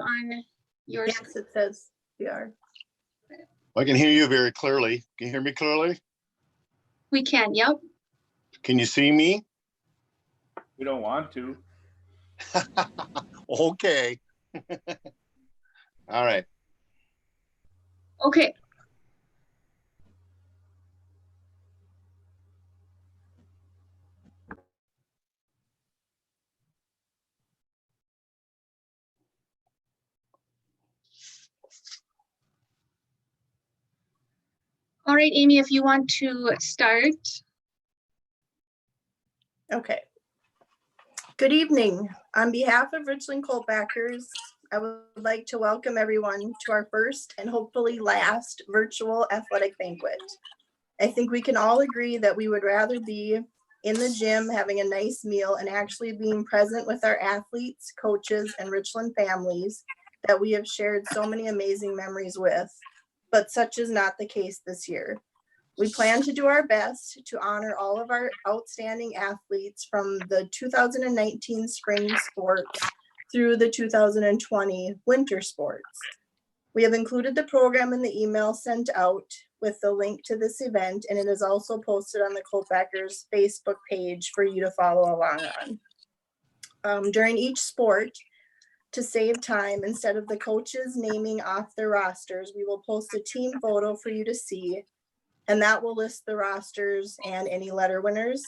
on yours? Yes, it says we are. I can hear you very clearly. Can you hear me clearly? We can, yep. Can you see me? We don't want to. Okay. All right. Okay. All right, Amy, if you want to start. Okay. Good evening. On behalf of Richland Coltbackers, I would like to welcome everyone to our first and hopefully last virtual athletic banquet. I think we can all agree that we would rather be in the gym having a nice meal and actually being present with our athletes, coaches, and Richland families that we have shared so many amazing memories with, but such is not the case this year. We plan to do our best to honor all of our outstanding athletes from the 2019 spring sports through the 2020 winter sports. We have included the program in the email sent out with the link to this event, and it is also posted on the Coltbackers Facebook page for you to follow along on. During each sport, to save time, instead of the coaches naming off their rosters, we will post a team photo for you to see, and that will list the rosters and any letter winners.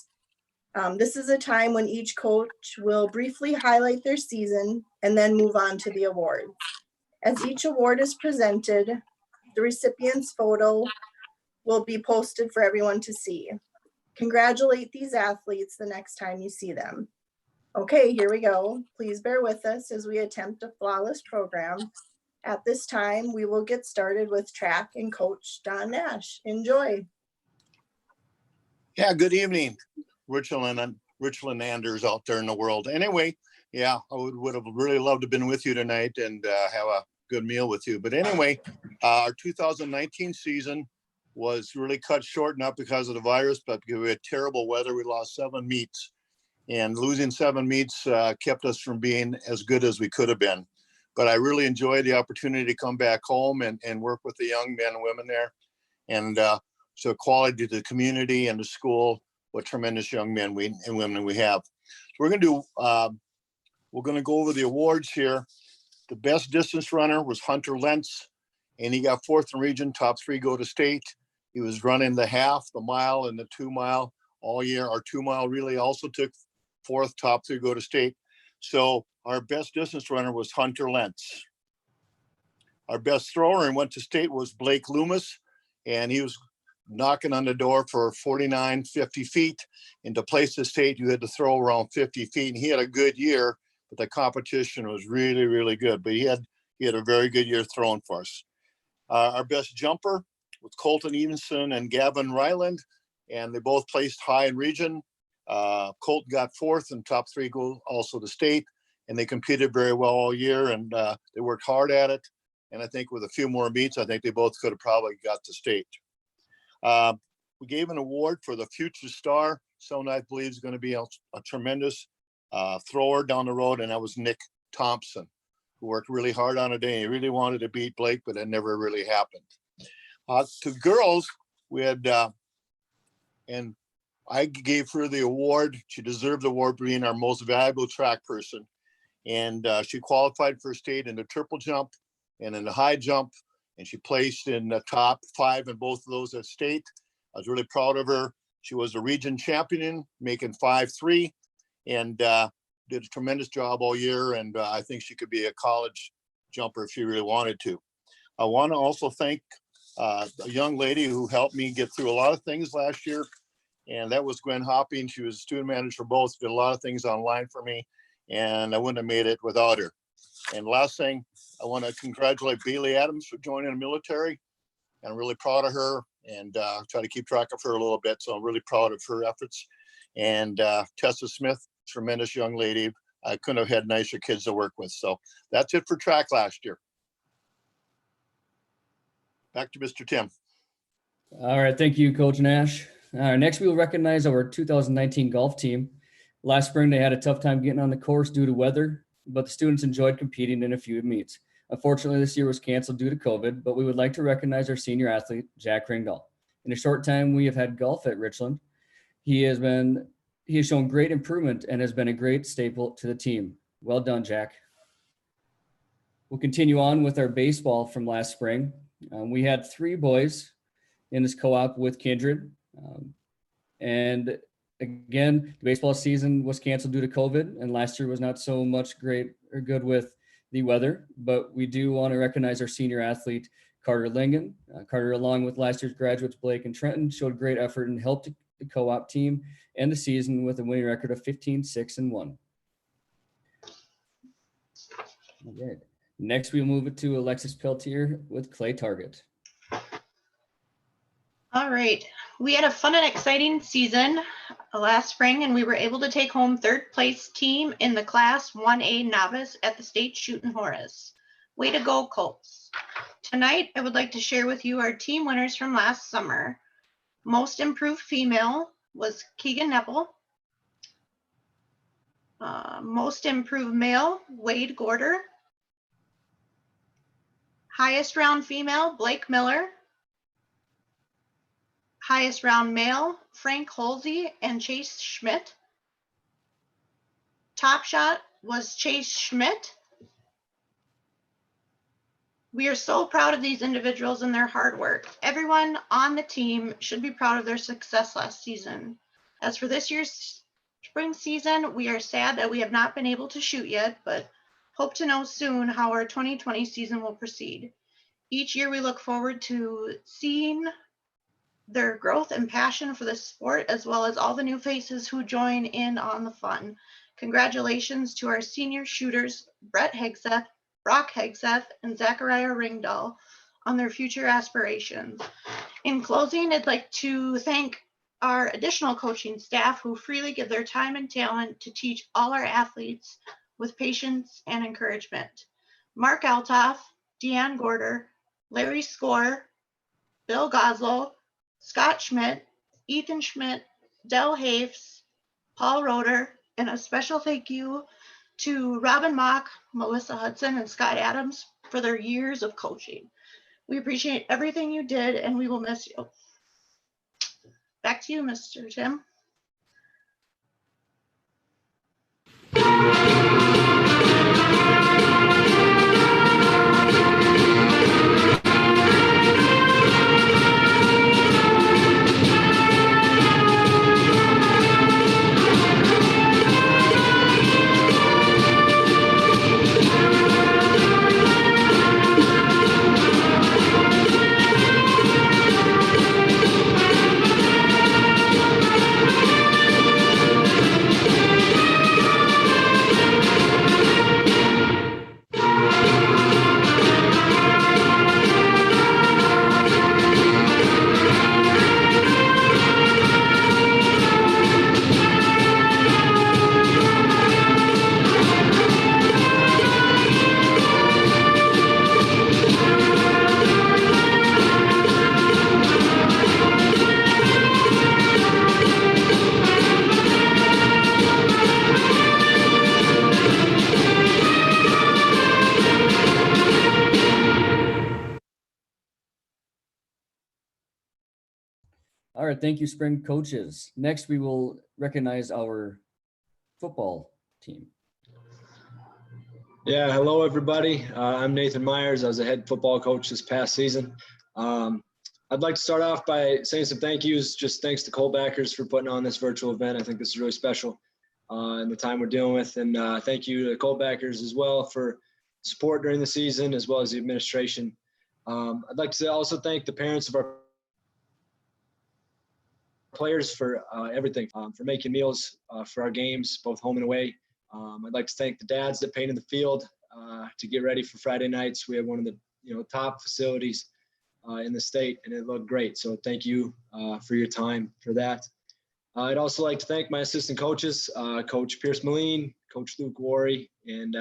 This is a time when each coach will briefly highlight their season and then move on to the award. As each award is presented, the recipient's photo will be posted for everyone to see. Congratulate these athletes the next time you see them. Okay, here we go. Please bear with us as we attempt a flawless program. At this time, we will get started with track and Coach Don Nash. Enjoy. Yeah, good evening, Richlanders out there in the world. Anyway, yeah, I would have really loved to have been with you tonight and have a good meal with you. But anyway, our 2019 season was really cut short, not because of the virus, but because we had terrible weather. We lost 7 meets, and losing 7 meets kept us from being as good as we could have been. But I really enjoyed the opportunity to come back home and work with the young men and women there, and so quality to the community and the school. What tremendous young men and women we have. So we're going to go over the awards here. The best distance runner was Hunter Lentz, and he got 4th in region. Top 3 go to state. He was running the half, the mile, and the 2 mile all year. Our 2 mile relay also took 4th. Top 3 go to state. So our best distance runner was Hunter Lentz. Our best thrower and went to state was Blake Loomis, and he was knocking on the door for 49, 50 feet. And to place the state, you had to throw around 50 feet. And he had a good year, but the competition was really, really good. But he had a very good year throwing for us. Our best jumper was Colton Evenson and Gavin Ryland, and they both placed high in region. Colton got 4th, and top 3 go also to state. And they competed very well all year, and they worked hard at it. And I think with a few more meets, I think they both could have probably got to state. We gave an award for the future star. Someone I believe is going to be a tremendous thrower down the road, and that was Nick Thompson, who worked really hard on a day. He really wanted to beat Blake, but it never really happened. To girls, we had, and I gave her the award. She deserved the award for being our most valuable track person. And she qualified for state in the triple jump and in the high jump. And she placed in the top 5 in both of those at state. I was really proud of her. She was a region champion, making 5.3, and did a tremendous job all year. And I think she could be a college jumper if she really wanted to. I want to also thank a young lady who helped me get through a lot of things last year. And that was Gwen Hopping. She was a student manager for both, did a lot of things online for me, and I wouldn't have made it without her. And last thing, I want to congratulate Bailey Adams for joining the military. And I'm really proud of her, and try to keep track of her a little bit. So I'm really proud of her efforts. And Tessa Smith, tremendous young lady. I couldn't have had nicer kids to work with. So that's it for track last year. Back to Mr. Tim. All right, thank you, Coach Nash. Next, we will recognize our 2019 golf team. Last spring, they had a tough time getting on the course due to weather. but the students enjoyed competing in a few meets. Unfortunately, this year was canceled due to COVID, but we would like to recognize our senior athlete, Jack Ringdahl. In a short time, we have had golf at Richland. He has shown great improvement and has been a great staple to the team. Well done, Jack. We'll continue on with our baseball from last spring. We had 3 boys in this co-op with Kindred. And again, the baseball season was canceled due to COVID, and last year was not so much great or good with the weather, but we do want to recognize our senior athlete, Carter Lingen. Carter, along with last year's graduates, Blake and Trenton, showed great effort and helped the co-op team end the season with a winning record of 15-6-1. All right. Next, we'll move it to Alexis Peltier with Clay Target. All right. We had a fun and exciting season last spring, and we were able to take home 3rd place team in the Class 1A Novice at the State Shootin' Horace. Way to go, Colts. Tonight, I would like to share with you our team winners from last summer. Most improved female was Keegan Nepple. Most improved male, Wade Gorder. Highest round female, Blake Miller. Highest round male, Frank Holsey and Chase Schmidt. Top shot was Chase Schmidt. We are so proud of these individuals and their hard work. Everyone on the team should be proud of their success last season. As for this year's spring season, we are sad that we have not been able to shoot yet, but hope to know soon how our 2020 season will proceed. Each year we look forward to seeing their growth and passion for the sport, as well as all the new faces who join in on the fun. Congratulations to our senior shooters, Brett Hegseth, Brock Hegseth, and Zachariah Ringdahl on their future aspirations. In closing, I'd like to thank our additional coaching staff who freely give their time and talent to teach all our athletes with patience and encouragement. Mark Altoff, Deanne Gorder, Larry Score, Bill Goslow, Scott Schmidt, Ethan Schmidt, Del Hafes, Paul Roeder, and a special thank you to Robin Mock, Melissa Hudson, and Scott Adams for their years of coaching. We appreciate everything you did, and we will miss you. Back to you, Mr. Tim. All right, thank you, spring coaches. Next, we will recognize our football team. Yeah, hello everybody. I'm Nathan Myers. I was a head football coach this past season. I'd like to start off by saying some thank yous. Just thanks to Coldbackers for putting on this virtual event. I think this is really special in the time we're dealing with. And thank you to the Coldbackers as well for support during the season, as well as the administration. I'd like to also thank the parents of our players for everything, for making meals for our games, both home and away. I'd like to thank the dads that painted the field to get ready for Friday nights. We have one of the top facilities in the state, and it looked great. So thank you for your time for that. I'd also like to thank my assistant coaches, Coach Pierce Moline, Coach Luke Worry, and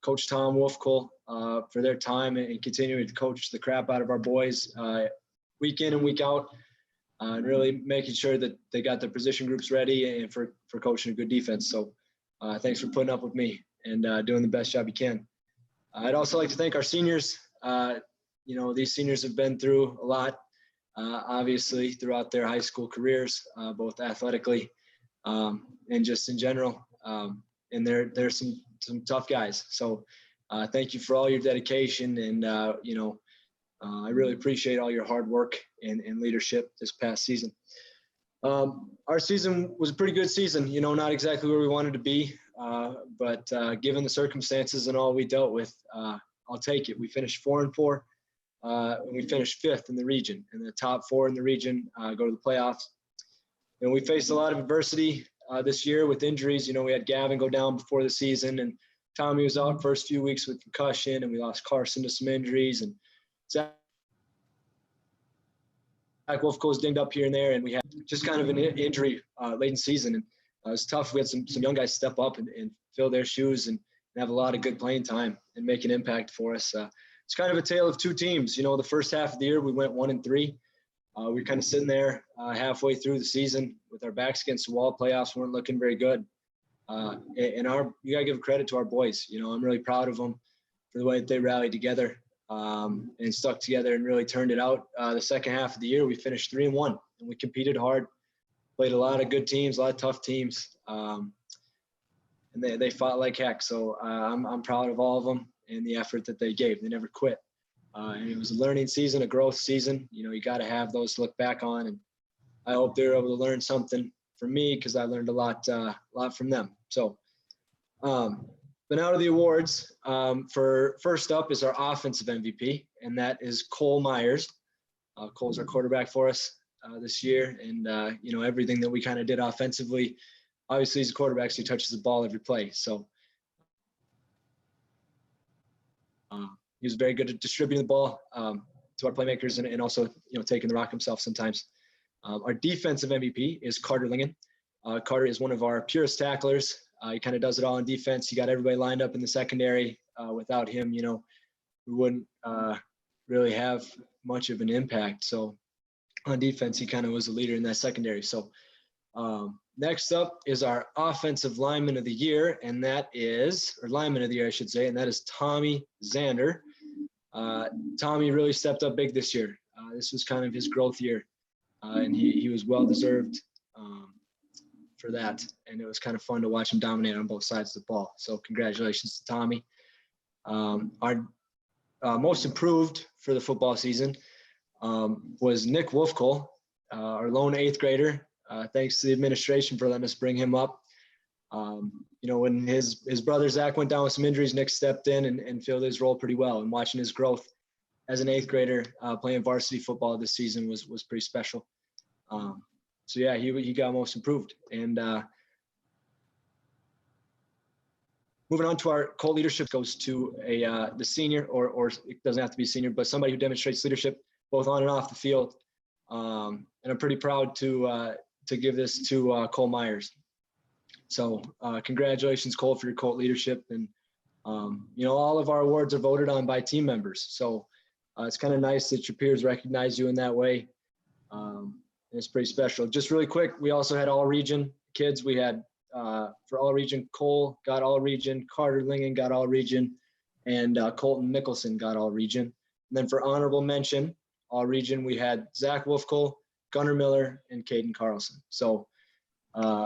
Coach Tom Wolfkull for their time and continuing to coach the crap out of our boys week in and week out, and really making sure that they got their position groups ready and for coaching a good defense. So thanks for putting up with me. and doing the best job you can. I'd also like to thank our seniors. These seniors have been through a lot, obviously, throughout their high school careers, both athletically and just in general. And they're some tough guys. So thank you for all your dedication. And, I really appreciate all your hard work and leadership this past season. Our season was a pretty good season, not exactly where we wanted to be, but given the circumstances and all we dealt with, I'll take it. We finished 4-4, and we finished 5th in the region, and the top 4 in the region go to the playoffs. And we faced a lot of adversity this year with injuries. We had Gavin go down before the season, and Tommy was out first few weeks with concussion, and we lost Carson to some injuries, and Zach Wolfco was dinged up here and there, and we had just kind of an injury late in season, and it was tough. We had some young guys step up and fill their shoes and have a lot of good playing time and make an impact for us. It's kind of a tale of two teams. The first half of the year we went 1-3. We were kind of sitting there halfway through the season with our backs against the wall. Playoffs weren't looking very good. You gotta give credit to our boys. I'm really proud of them for the way that they rallied together and stuck together and really turned it out. The second half of the year, we finished 3-1, and we competed hard, played a lot of good teams, a lot of tough teams, and they fought like heck. So I'm proud of all of them and the effort that they gave. They never quit. And it was a learning season, a growth season. You got to have those to look back on, and I hope they're able to learn something from me because I learned a lot from them. So, but now to the awards. For first up is our offensive MVP, and that is Cole Myers. Cole's our quarterback for us this year, and everything that we kind of did offensively. Obviously, he's a quarterback, so he touches the ball every play. So he was very good at distributing the ball to our playmakers and also taking the rock himself sometimes. Our defensive MVP is Carter Lingen. Carter is one of our purest tacklers. He kind of does it all on defense. He got everybody lined up in the secondary. Without him, we wouldn't really have much of an impact. So on defense, he kind of was a leader in that secondary. So next up is our offensive lineman of the year, and that is, or lineman of the year, I should say, and that is Tommy Zander. Tommy really stepped up big this year. This was kind of his growth year, and he was well-deserved for that. And it was kind of fun to watch him dominate on both sides of the ball. So congratulations to Tommy. Our most improved for the football season was Nick Wolfcole, our lone 8th grader. Thanks to the administration for letting us bring him up. When his brother Zach went down with some injuries, Nick stepped in and filled his role pretty well. And watching his growth as an 8th grader playing varsity football this season was pretty special. So yeah, he got most improved. And moving on to our Colt leadership goes to the senior, or it doesn't have to be senior, but somebody who demonstrates leadership both on and off the field. And I'm pretty proud to give this to Cole Myers. So congratulations, Cole, for your Colt leadership. And all of our awards are voted on by team members. So it's kind of nice that your peers recognize you in that way. It's pretty special. Just really quick, we also had all region kids. We had for all region, Cole got all region, Carter Lingen got all region, and Colton Mickelson got all region. And then for honorable mention, all region, we had Zach Wolfcole, Gunnar Miller, and Caden Carlson. So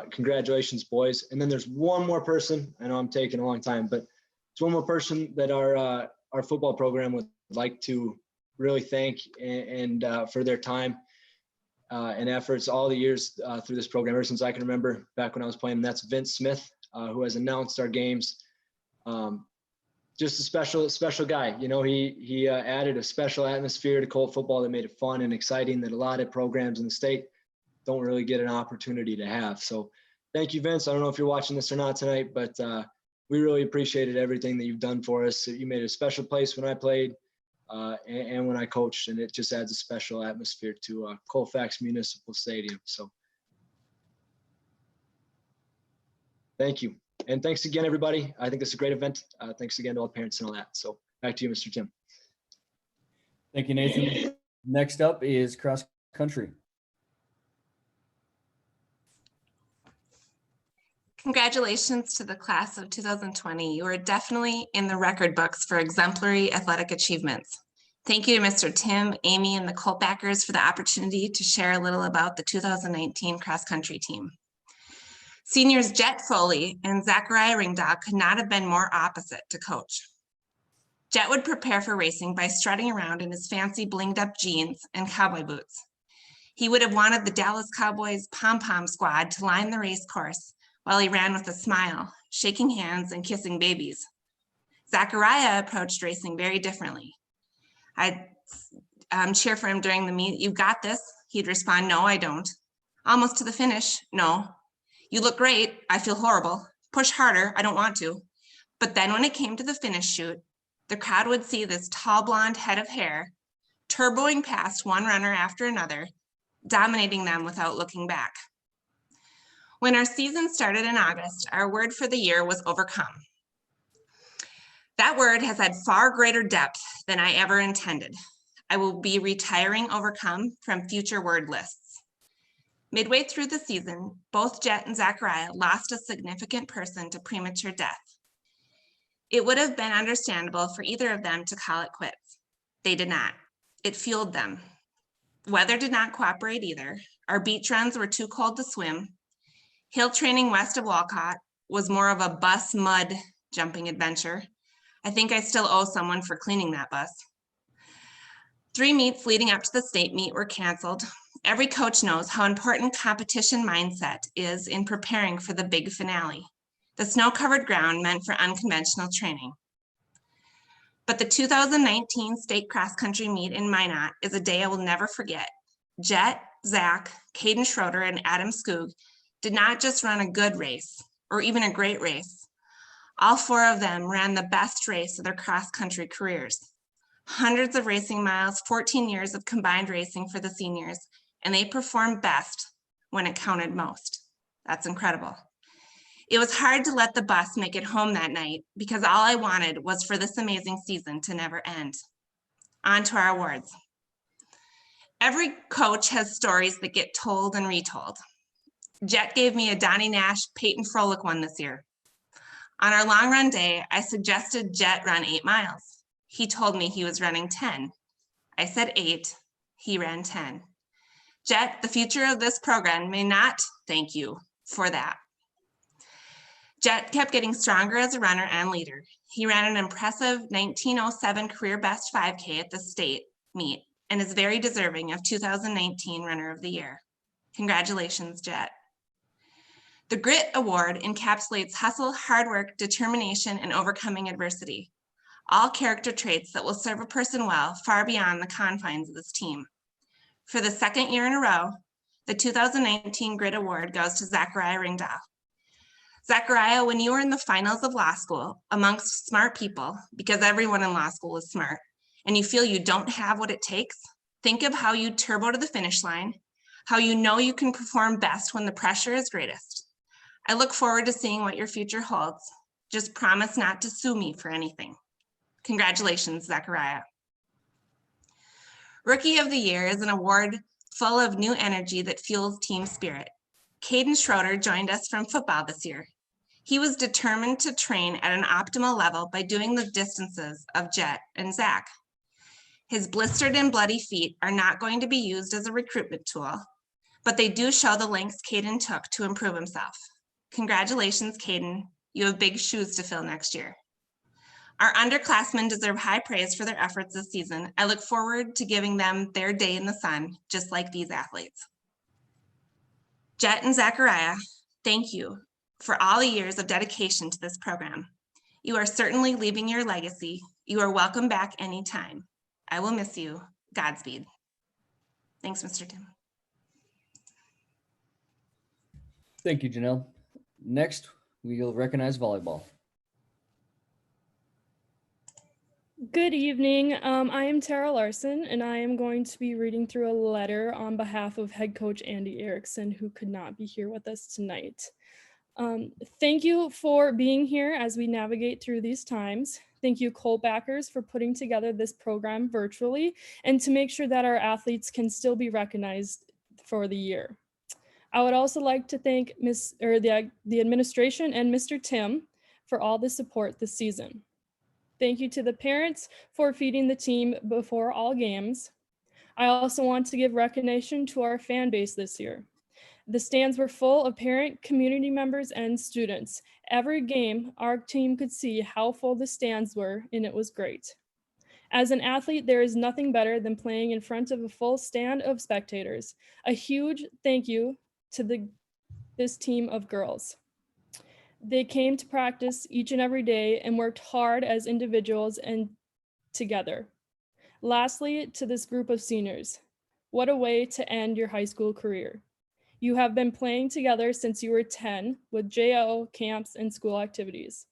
congratulations, boys. And then there's one more person. I know I'm taking a long time, but it's one more person that our football program would like to really thank and for their time and efforts all the years through this program, ever since I can remember back when I was playing. And that's Vince Smith, who has announced our games. Just a special guy. He added a special atmosphere to Colt football that made it fun and exciting that a lot of programs in the state don't really get an opportunity to have. So thank you, Vince. I don't know if you're watching this or not tonight, but we really appreciated everything that you've done for us. You made a special place when I played and when I coached, and it just adds a special atmosphere to Colfax Municipal Stadium. So thank you. And thanks again, everybody. I think this is a great event. Thanks again to all the parents and all that. So back to you, Mr. Tim. Thank you, Nathan. Next up is cross country. Congratulations to the class of 2020. You are definitely in the record books for exemplary athletic achievements. Thank you to Mr. Tim, Amy, and the Coltbackers for the opportunity to share a little about the 2019 cross-country team. Seniors Jet Foley and Zachariah Ringdahl could not have been more opposite to coach. Jet would prepare for racing by strutting around in his fancy blinged up jeans and cowboy boots. He would have wanted the Dallas Cowboys pom-pom squad to line the race course while he ran with a smile, shaking hands and kissing babies. Zachariah approached racing very differently. I'd cheer for him during the meet. You got this. He'd respond, no, I don't. Almost to the finish, no. You look great. I feel horrible. Push harder. I don't want to. But then when it came to the finish chute, the crowd would see this tall blonde head of hair turboing past one runner after another, dominating them without looking back. When our season started in August, our word for the year was overcome. That word has had far greater depth than I ever intended. I will be retiring overcome from future word lists. Midway through the season, both Jet and Zachariah lost a significant person to premature death. It would have been understandable for either of them to call it quits. They did not. It fueled them. Weather did not cooperate either. Our beach runs were too cold to swim. Hill training west of Walcott was more of a bus mud jumping adventure. I think I still owe someone for cleaning that bus. 3 meets leading up to the state meet were canceled. Every coach knows how important competition mindset is in preparing for the big finale. The snow-covered ground meant for unconventional training. But the 2019 state cross-country meet in Minot is a day I will never forget. Jet, Zach, Caden Schroeder, and Adam Skoog did not just run a good race or even a great race. All 4 of them ran the best race of their cross-country careers. Hundreds of racing miles, 14 years of combined racing for the seniors, and they performed best when it counted most. That's incredible. It was hard to let the bus make it home that night because all I wanted was for this amazing season to never end. On to our awards. Every coach has stories that get told and retold. Jet gave me a Donnie Nash, Peyton Froelich one this year. On our long run day, I suggested Jet run 8 miles. He told me he was running 10. I said 8, he ran 10. Jet, the future of this program may not thank you for that. Jet kept getting stronger as a runner and leader. He ran an impressive 1907 career best 5K at the state meet and is very deserving of 2019 Runner of the Year. Congratulations, Jet. The Grit Award encapsulates hustle, hard work, determination, and overcoming adversity. All character traits that will serve a person well far beyond the confines of this team. For the 2nd year in a row, the 2019 Grit Award goes to Zachariah Ringdahl. Zachariah, when you were in the finals of law school amongst smart people, because everyone in law school is smart, and you feel you don't have what it takes, think of how you turbo to the finish line, how you know you can perform best when the pressure is greatest. I look forward to seeing what your future holds. Just promise not to sue me for anything. Congratulations, Zachariah. Rookie of the Year is an award full of new energy that fuels team spirit. Caden Schroeder joined us from football this year. He was determined to train at an optimal level by doing the distances of Jet and Zach. His blistered and bloody feet are not going to be used as a recruitment tool, but they do show the lengths Caden took to improve himself. Congratulations, Caden. You have big shoes to fill next year. Our underclassmen deserve high praise for their efforts this season. I look forward to giving them their day in the sun, just like these athletes. Jet and Zachariah, thank you for all the years of dedication to this program. You are certainly leaving your legacy. You are welcome back anytime. I will miss you. Godspeed. Thanks, Mr. Tim. Thank you, Janelle. Next, we'll recognize volleyball. Good evening. I am Tara Larson, and I am going to be reading through a letter on behalf of head coach Andy Erickson, who could not be here with us tonight. Thank you for being here as we navigate through these times. Thank you, Coltbackers, for putting together this program virtually and to make sure that our athletes can still be recognized for the year. I would also like to thank the administration and Mr. Tim for all the support this season. Thank you to the parents for feeding the team before all games. I also want to give recognition to our fan base this year. The stands were full of parent, community members, and students. Every game, our team could see how full the stands were, and it was great. As an athlete, there is nothing better than playing in front of a full stand of spectators. A huge thank you to this team of girls. They came to practice each and every day and worked hard as individuals and together. Lastly, to this group of seniors, what a way to end your high school career. You have been playing together since you were 10 with JO, camps, and school activities.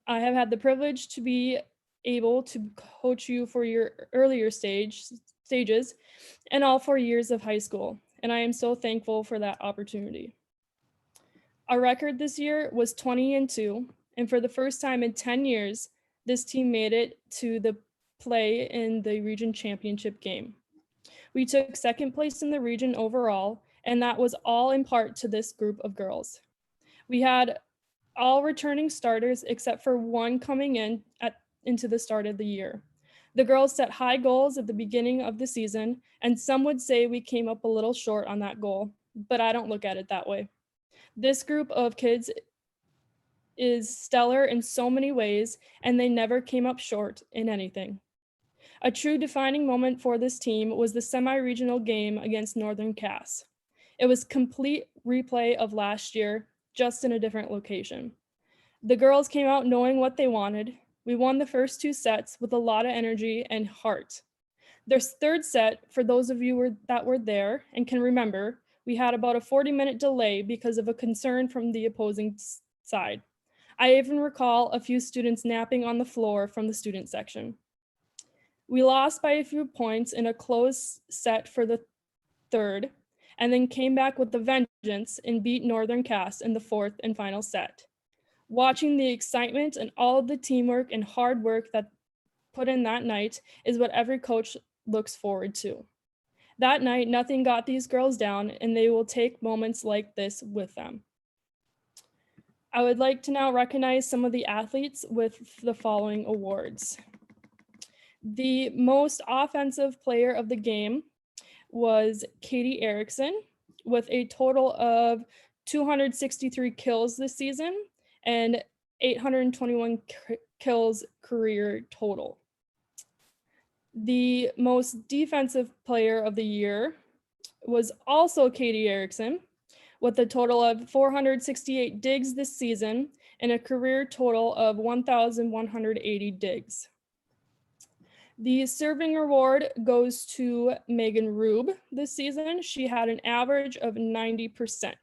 I have had the privilege to be able to coach you for your earlier stages and all 4 years of high school, and I am so thankful for that opportunity. Our record this year was 20-2, and for the first time in 10 years, this team made it to the play in the region championship game. We took second place in the region overall, and that was all in part to this group of girls. We had all returning starters except for one coming into the start of the year. The girls set high goals at the beginning of the season, and some would say we came up a little short on that goal, but I don't look at it that way. This group of kids is stellar in so many ways, and they never came up short in anything. A true defining moment for this team was the semi-regional game against Northern Cass. It was complete replay of last year, just in a different location. The girls came out knowing what they wanted. We won the first 2 sets with a lot of energy and heart. Their third set, for those of you that were there and can remember, we had about a 40-minute delay because of a concern from the opposing side. I even recall a few students napping on the floor from the student section. We lost by a few points in a close set for the third, and then came back with the vengeance and beat Northern Cass in the 4th and final set. Watching the excitement and all of the teamwork and hard work that put in that night is what every coach looks forward to. That night, nothing got these girls down, and they will take moments like this with them. I would like to now recognize some of the athletes with the following awards. The most offensive player of the game was Katie Erickson with a total of 263 kills this season and 821 kills career total. The most defensive player of the year was also Katie Erickson with a total of 468 digs this season and a career total of 1,180 digs. The serving award goes to Megan Rube this season. She had an average of 90%.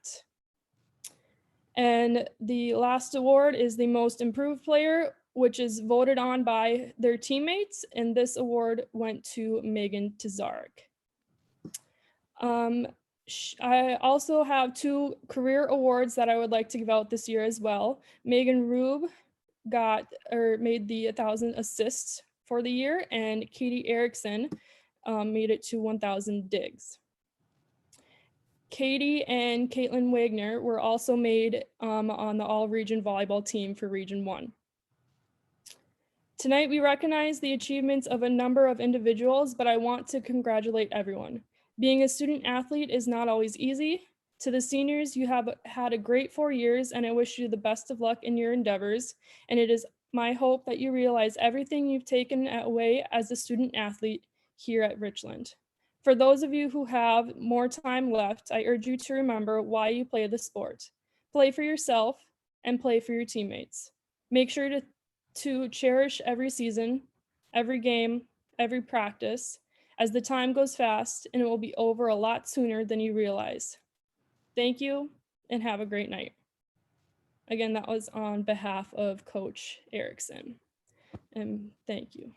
And the last award is the most improved player, which is voted on by their teammates. And this award went to Megan Tazarek. I also have 2 career awards that I would like to give out this year as well. Megan Rube made the 1,000 assists for the year, and Katie Erickson made it to 1,000 digs. Katie and Caitlin Wagner were also made on the all-region volleyball team for Region 1. Tonight, we recognize the achievements of a number of individuals, but I want to congratulate everyone. Being a student athlete is not always easy. To the seniors, you have had a great 4 years, and I wish you the best of luck in your endeavors, and it is my hope that you realize everything you've taken away as a student athlete here at Richland. For those of you who have more time left, I urge you to remember why you play the sport. Play for yourself and play for your teammates. Make sure to cherish every season, every game, every practice, as the time goes fast and it will be over a lot sooner than you realize. Thank you and have a great night. Again, that was on behalf of Coach Erickson. And thank you.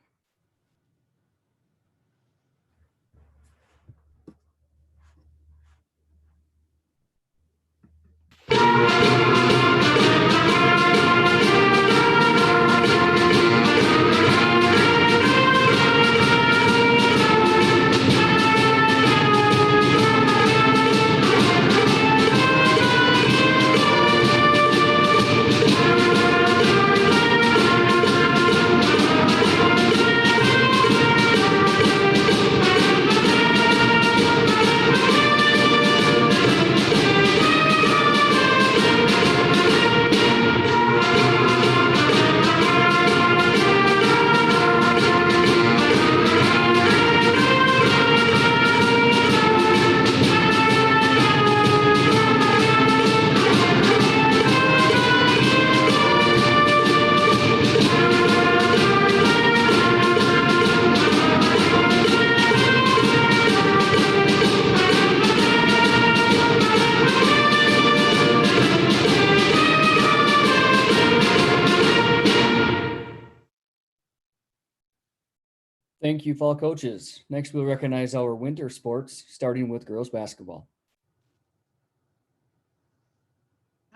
Thank you, fall coaches. Next, we'll recognize our winter sports, starting with girls basketball.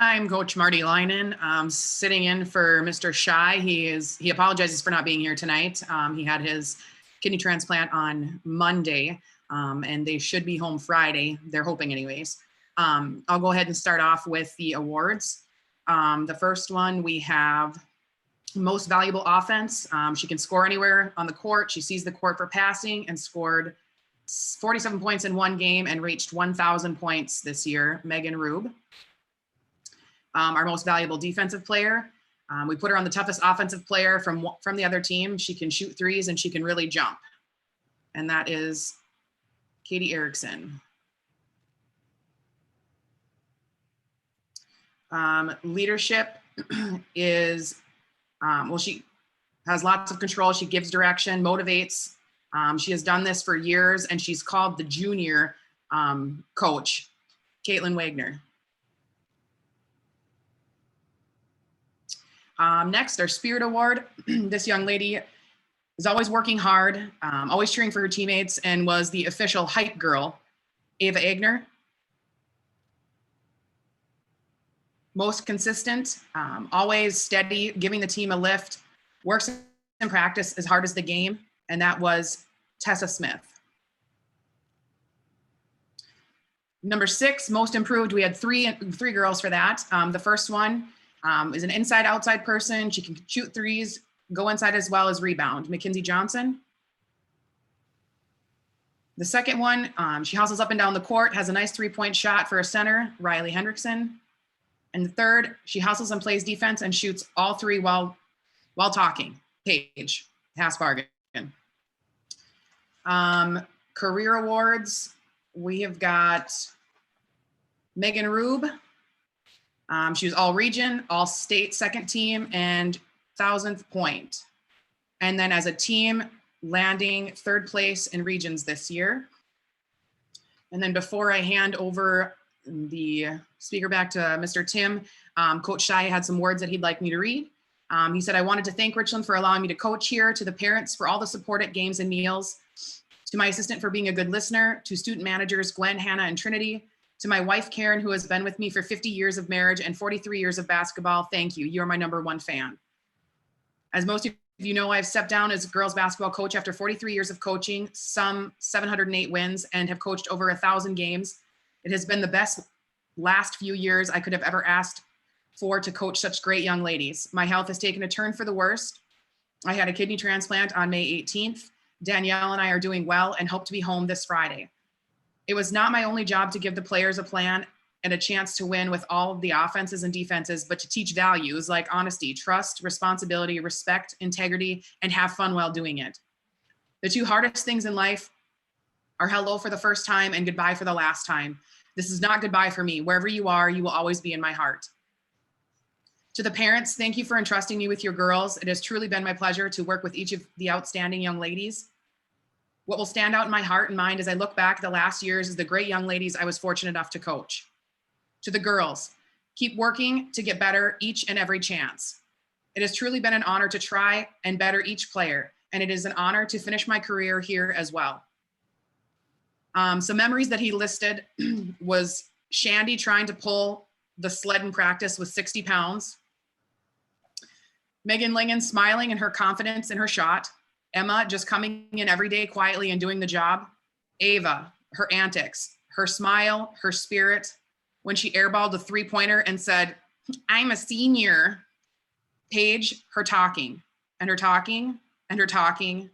I'm Coach Marty Leinen. Sitting in for Mr. Shy. He apologizes for not being here tonight. He had his kidney transplant on Monday, and they should be home Friday. They're hoping anyways. I'll go ahead and start off with the awards. The first one, we have most valuable offense. She can score anywhere on the court. She sees the court for passing and scored 47 points in one game and reached 1,000 points this year, Megan Rube. Our most valuable defensive player. We put her on the toughest offensive player from the other team. She can shoot threes and she can really jump. And that is Katie Erickson. Leadership is, she has lots of control. She gives direction, motivates. She has done this for years, and she's called the junior coach, Caitlin Wagner. Next, our Spirit Award. This young lady is always working hard, always cheering for her teammates, and was the official hype girl, Ava Egner. Most consistent, always steady, giving the team a lift, works in practice as hard as the game, and that was Tessa Smith. Number 6, most improved. We had three girls for that. The first one is an inside-outside person. She can shoot threes, go inside as well as rebound. Mackenzie Johnson. The second one, she hustles up and down the court, has a nice three-point shot for a center, Riley Hendrickson. And the third, she hustles and plays defense and shoots all three while talking. Paige Hasbargen. Career awards, we have got Megan Rube. She was all region, all state second team, and 1,000th point. And then as a team, landing third place in regions this year. And then before I hand over the speaker back to Mr. Tim, Coach Shai had some words that he'd like me to read. He said, I wanted to thank Richland for allowing me to coach here, to the parents for all the support at games and meals, to my assistant for being a good listener, to student managers Gwen, Hannah, and Trinity, to my wife, Karen, who has been with me for 50 years of marriage and 43 years of basketball. Thank you. You're my #1 fan. As most of you know, I've stepped down as girls basketball coach after 43 years of coaching, some 708 wins, and have coached over 1,000 games. It has been the best last few years I could have ever asked for to coach such great young ladies. My health has taken a turn for the worst. I had a kidney transplant on May 18th. Danielle and I are doing well and hope to be home this Friday. It was not my only job to give the players a plan and a chance to win with all of the offenses and defenses, but to teach values like honesty, trust, responsibility, respect, integrity, and have fun while doing it. The two hardest things in life are hello for the first time and goodbye for the last time. This is not goodbye for me. Wherever you are, you will always be in my heart. To the parents, thank you for entrusting me with your girls. It has truly been my pleasure to work with each of the outstanding young ladies. What will stand out in my heart and mind as I look back the last years is the great young ladies I was fortunate enough to coach. To the girls, keep working to get better each and every chance. It has truly been an honor to try and better each player, and it is an honor to finish my career here as well. Some memories that he listed was Shandy trying to pull the sled in practice with 60 pounds. Megan Lingen smiling in her confidence in her shot. Emma just coming in every day quietly and doing the job. Ava, her antics, her smile, her spirit. When she airballed a three-pointer and said, I'm a senior. Paige, her talking, and her talking, and her talking,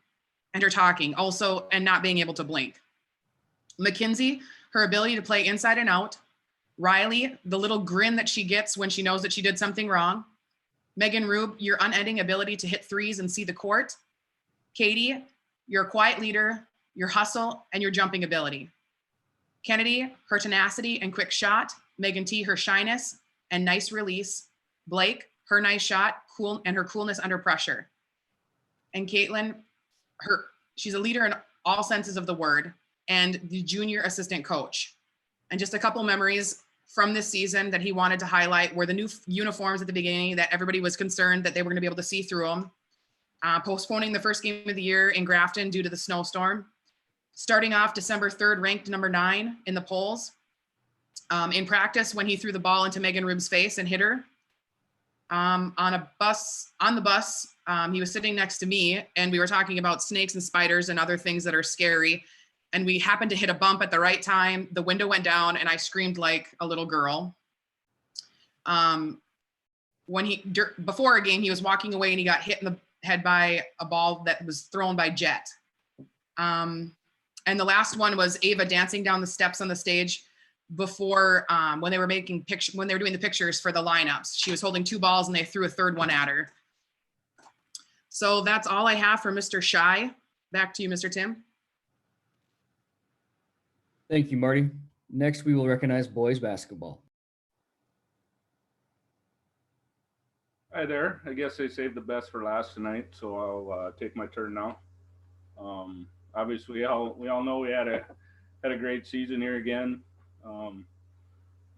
and her talking. Also, and not being able to blink. Mackenzie, her ability to play inside and out. Riley, the little grin that she gets when she knows that she did something wrong. Megan Rube, your unending ability to hit threes and see the court. Katie, your quiet leader, your hustle, and your jumping ability. Kennedy, her tenacity and quick shot. Megan T, her shyness and nice release. Blake, her nice shot, cool, and her coolness under pressure. And Caitlin, she's a leader in all senses of the word, and the junior assistant coach. And just a couple memories from this season that he wanted to highlight were the new uniforms at the beginning that everybody was concerned that they were going to be able to see through them. postponing the first game of the year in Grafton due to the snowstorm. Starting off December 3rd, ranked number 9 in the polls. In practice, when he threw the ball into Megan Rube's face and hit her, on the bus, he was sitting next to me, and we were talking about snakes and spiders and other things that are scary. And we happened to hit a bump at the right time. The window went down, and I screamed like a little girl. Before a game, he was walking away and he got hit in the head by a ball that was thrown by Jet. And the last one was Ava dancing down the steps on the stage before when they were doing the pictures for the lineups. She was holding 2 balls and they threw a third one at her. So that's all I have for Mr. Shy. Back to you, Mr. Tim. Thank you, Marty. Next, we will recognize boys basketball. Hi there. I guess they saved the best for last tonight, so I'll take my turn now. Obviously, we all know we had a great season here again.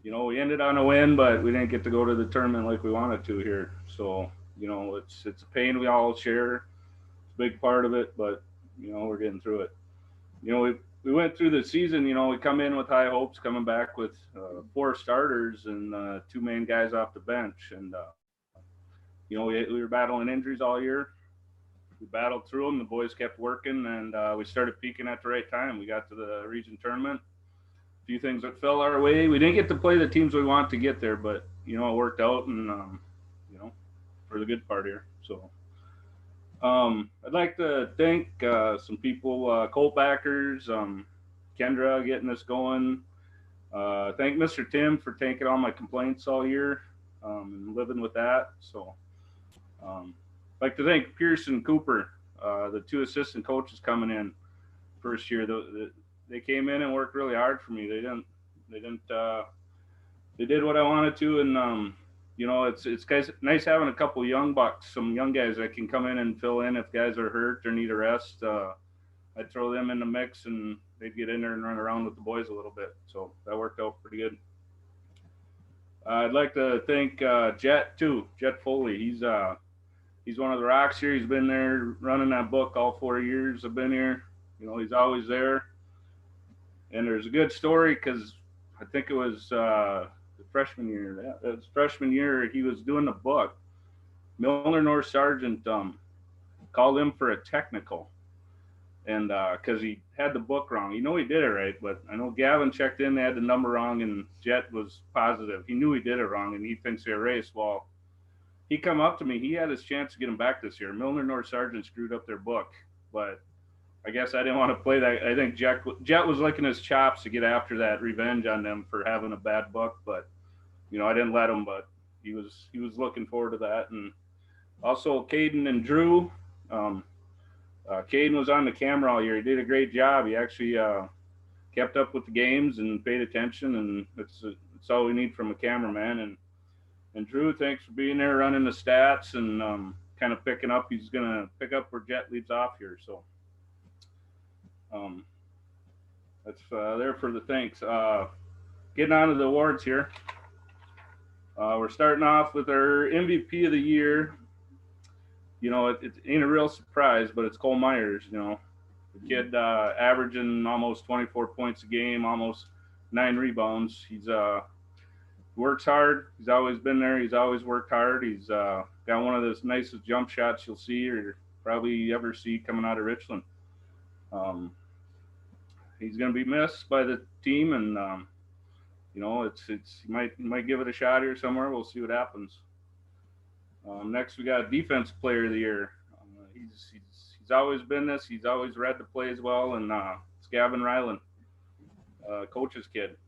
We ended on a win, but we didn't get to go to the tournament like we wanted to here. So, it's a pain we all share. It's a big part of it, but we're getting through it. We went through the season. We come in with high hopes, coming back with 4 starters and 2 main guys off the bench, and we were battling injuries all year. We battled through them. The boys kept working, and we started peaking at the right time. We got to the region tournament. A few things that fell our way. We didn't get to play the teams we want to get there, but it worked out, and for the good part here. So I'd like to thank some people, Colt backers, Kendra getting us going. Thank Mr. Tim for taking all my complaints all year and living with that. So I'd like to thank Pierce and Cooper, the 2 assistant coaches coming in first year. They came in and worked really hard for me. They did what I wanted to, and it's nice having a couple young bucks, some young guys that can come in and fill in if guys are hurt or need a rest. I'd throw them in the mix, and they'd get in there and run around with the boys a little bit. So that worked out pretty good. I'd like to thank Jet too, Jet Foley. He's one of the rocks here. He's been there running that book all 4 years I've been here. He's always there. And there's a good story because I think it was the freshman year. Yeah, it was freshman year. He was doing the book. Milner North Sergeant called him for a technical, and because he had the book wrong. He did it right, but I know Gavin checked in. They had the number wrong, and Jet was positive. He knew he did it wrong, and he thinks they erased. Well, he come up to me. He had his chance to get him back this year. Milner North Sergeant screwed up their book, but I guess I didn't want to play that. I think Jet was licking his chops to get after that revenge on them for having a bad book, but I didn't let him. But he was looking forward to that. And also Caden and Drew. Caden was on the camera all year. He did a great job. He actually kept up with the games and paid attention, and it's all we need from a cameraman. And Drew, thanks for being there, running the stats and kind of picking up. He's gonna pick up where Jet leaves off here. So. That's there for the thanks. Getting on to the awards here. We're starting off with our MVP of the year. It ain't a real surprise, but it's Cole Myers. The kid averaging almost 24 points a game, almost 9 rebounds. He's works hard. He's always been there. He's always worked hard. He's got one of the nicest jump shots you'll see or probably ever see coming out of Richland. He's going to be missed by the team, and he might give it a shot here somewhere. We'll see what happens. Next, we got Defense Player of the Year. He's always been this. He's always read the plays well, and it's Gavin Ryland, coach's kid.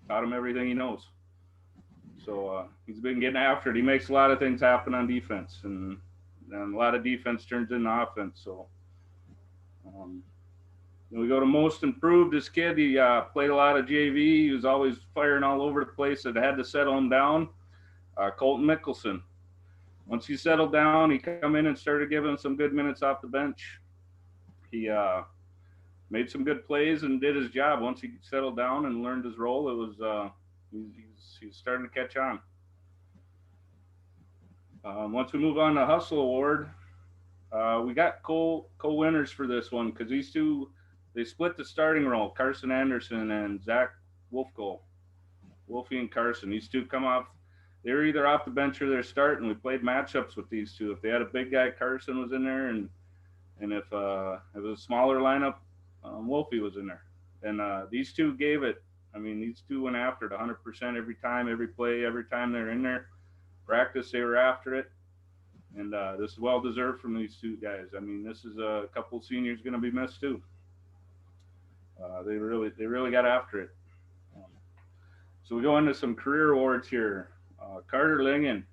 Taught him everything he knows. So he's been getting after it. He makes a lot of things happen on defense, and a lot of defense turns into offense. So. We go to most improved. This kid, he played a lot of JV. He was always firing all over the place. It had to settle him down. Colton Mickelson. Once he settled down, he come in and started giving some good minutes off the bench. He made some good plays and did his job. Once he settled down and learned his role, it was he's starting to catch on. Once we move on to Hustle Award, We got co-winners for this one because these two, they split the starting role, Carson Anderson and Zach Wolfgo. Wolfie and Carson. These two come off, they were either off the bench or they're starting. We played matchups with these two. If they had a big guy, Carson was in there, and if it was a smaller lineup, Wolfie was in there. And these two gave it. I mean, these two went after it 100% every time, every play, every time they're in there. Practice, they were after it. And this is well deserved from these two guys. I mean, this is a couple seniors going to be missed too. They really got after it. So we go into some career awards here. Carter Lingen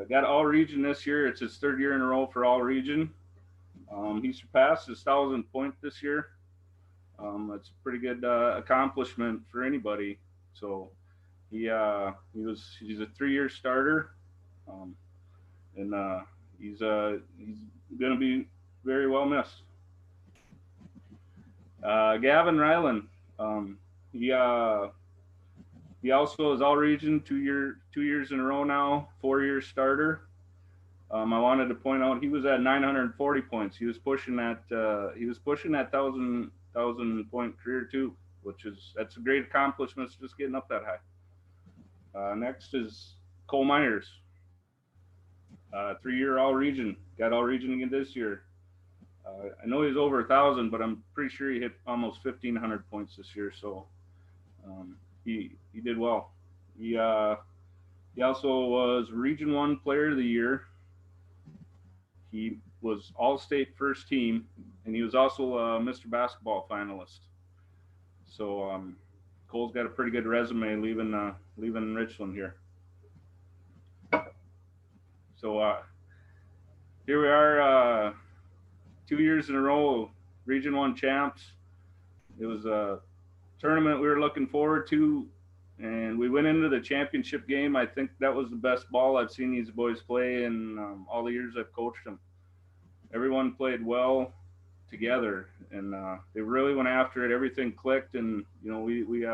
got all region this year. It's his third year in a row for all region. He surpassed his 1,000 point this year. That's a pretty good accomplishment for anybody. So he's a 3-year starter. And he's going to be very well missed. Gavin Ryland, he also is all region 2 years in a row now, 4-year starter. I wanted to point out he was at 940 points. He was pushing that 1,000 point career too, that's a great accomplishment, just getting up that high. Next is Cole Myers. 3-year all region, got all region again this year. I know he's over 1,000, but I'm pretty sure he hit almost 1,500 points this year. So he did well. He also was Region 1 Player of the Year. He was All-State first team, and he was also a Mr. Basketball finalist. So Cole's got a pretty good resume leaving Richland here. So here we are, 2 years in a row, Region 1 champs. It was a tournament we were looking forward to, and we went into the championship game. I think that was the best ball I've seen these boys play in all the years I've coached them. Everyone played well together, and they really went after it. Everything clicked, and we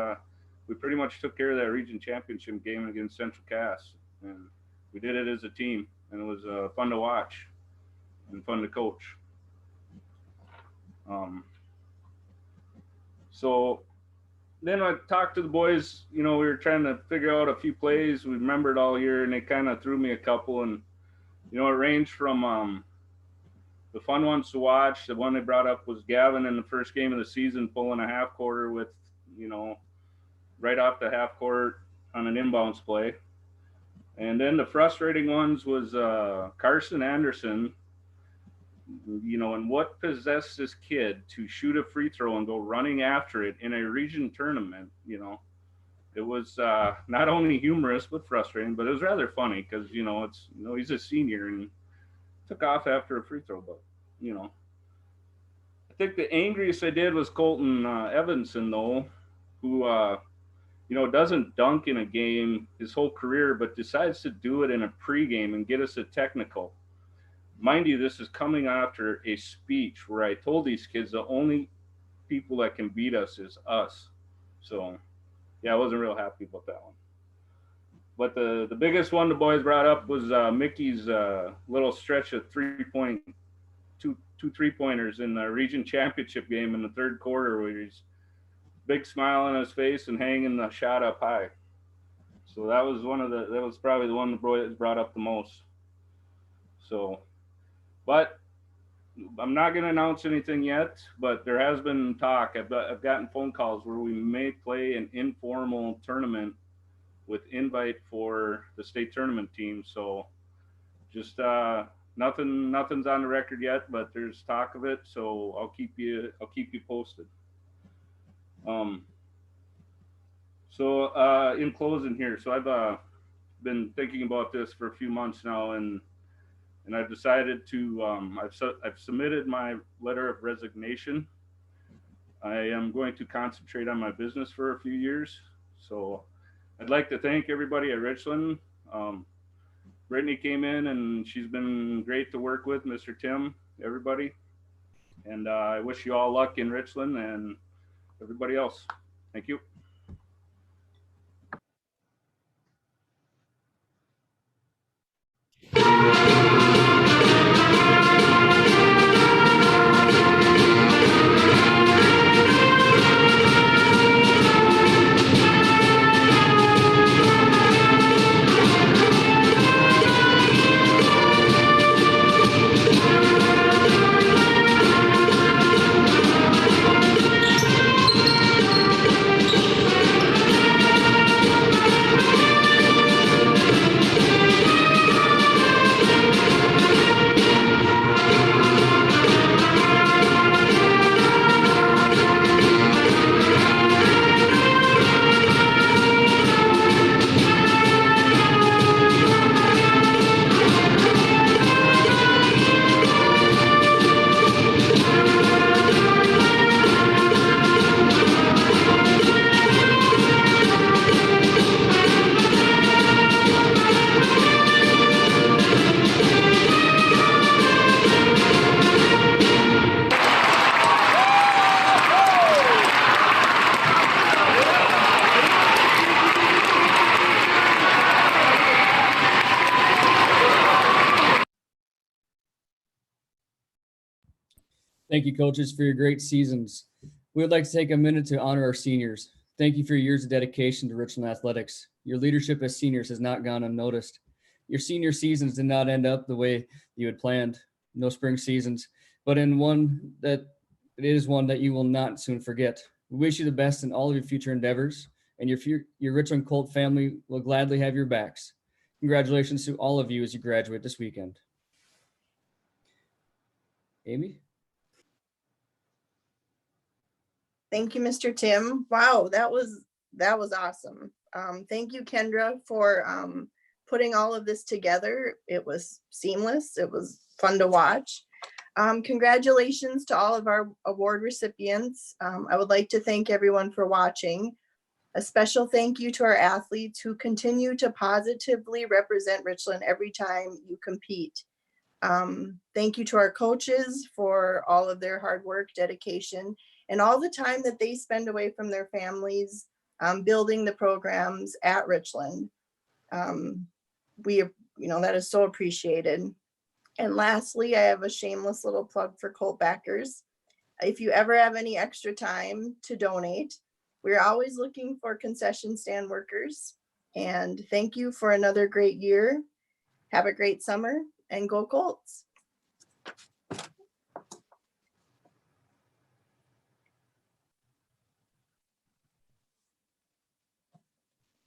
pretty much took care of that region championship game against Central Cass, and we did it as a team, and it was fun to watch and fun to coach. So then I talked to the boys. We were trying to figure out a few plays we remembered all year, and they kind of threw me a couple, and it ranged from the fun ones to watch. The one they brought up was Gavin in the first game of the season pulling a half quarter with, right off the half court on an inbounds play. And then the frustrating ones was Carson Anderson, and what possessed this kid to shoot a free throw and go running after it in a region tournament. It was not only humorous but frustrating, but it was rather funny because he's a senior and took off after a free throw. But I think the angriest I did was Colton Evanson, though, who doesn't dunk in a game his whole career, but decides to do it in a pregame and get us a technical. Mind you, this is coming after a speech where I told these kids the only people that can beat us is us. So, yeah, I wasn't real happy about that one. But the biggest one the boys brought up was Mickey's little stretch of two three-pointers in the region championship game in the third quarter, where he's big smile on his face and hanging the shot up high. So that was probably the one the boys brought up the most. So, but I'm not going to announce anything yet, but there has been talk. I've gotten phone calls where we may play an informal tournament with invite for the state tournament team. So just nothing's on the record yet, but there's talk of it. So I'll keep you posted. So in closing here, so I've been thinking about this for a few months now, and I've decided to I've submitted my letter of resignation. I am going to concentrate on my business for a few years. So I'd like to thank everybody at Richland. Brittany came in and she's been great to work with, Mr. Tim, everybody. And I wish you all luck in Richland and everybody else. Thank you. Thank you, coaches, for your great seasons. We would like to take a minute to honor our seniors. Thank you for your years of dedication to Richland athletics. Your leadership as seniors has not gone unnoticed. Your senior seasons did not end up the way you had planned. No spring seasons, but it is one that you will not soon forget. We wish you the best in all of your future endeavors, and your Richland Colt family will gladly have your backs. Congratulations to all of you as you graduate this weekend. Amy? Thank you, Mr. Tim. Wow, that was awesome. Thank you, Kendra, for putting all of this together. It was seamless. It was fun to watch. Congratulations to all of our award recipients. I would like to thank everyone for watching. A special thank you to our athletes who continue to positively represent Richland every time you compete. Thank you to our coaches for all of their hard work, dedication, and all the time that they spend away from their families, building the programs at Richland. That is so appreciated. And lastly, I have a shameless little plug for Colt backers. If you ever have any extra time to donate, we're always looking for concession stand workers. And thank you for another great year. Have a great summer and go Colts.